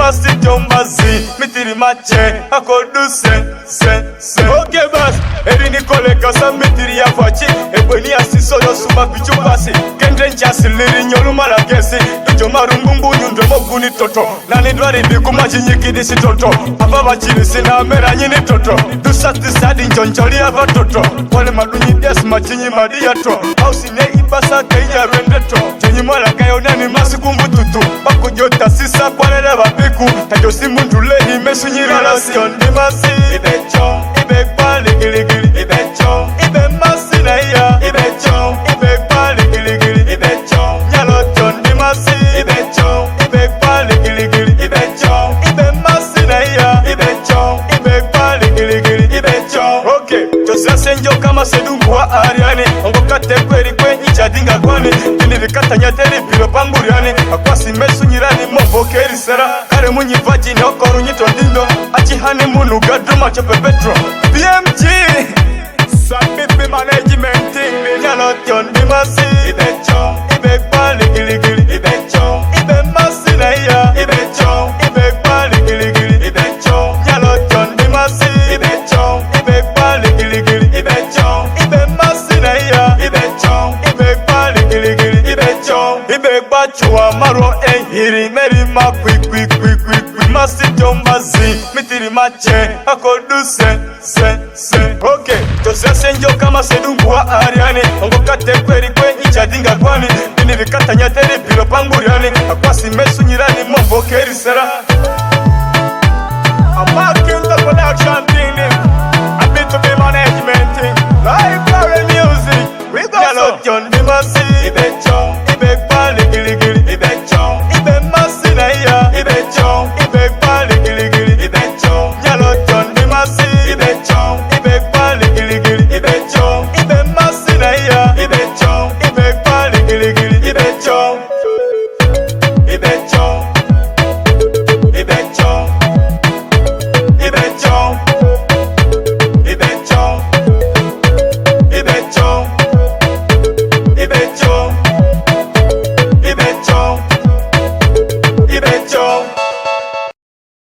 masito mbazi mitiri mache akoduse se okay bas eri nikole kasa mitiri ya fachi ebweni asiso yosuma pichupasi kendre nchasi liri nyolu malagesi ijo marungungu nyundemo guni toto nani dwari biku machinyikidisi toto aba bachirisi na mera nyini toto dusati sadi njonjoli ava toto wale madunyi desi machinyi madiyato hausine ibasa keiya rendeto jenyi malagayo nani masikumbututu bakujota sisa kwanele babiku tajosi mundulehi mesunyira lasyon dimasi ibecho ibekpa ligirigiri ibecho ibe masi na iya ibecho ibekpa ligirigiri ibecho nyaloton dimasi ibecho ibekpa ligirigiri ibecho ibe masi na iya ibecho ibekpa ligirigiri ibecho okay josase njo kama sedungwa ariani ongokate kweri kwenyi chadinga kwani tinirikatanya teri pilo panguriani akwasi mesunyirani mobokeri sera kare munyivaji neokoru nyito ndindo achihani munu gaduma chope petro BMG Sabibi management nyalotion dimasi ibecho ibekpa ligirigiri ibecho ibe masi na iya ibecho ibekpa ligirigiri ibecho nyalotion dimasi ibecho ibekpa ligirigiri ibecho ibe masi na iya ibecho ibekpa ligirigiri ibecho ibekpa chua maro ehiri meri ma quick masito mbazi mitiri mache akoduse se okay josese njo kama sedungwa ariani ongokate kweri kwenyi chadinga kwani tinirikatanya teri pilo panguriani akwasi mesunyirani mobokeri sera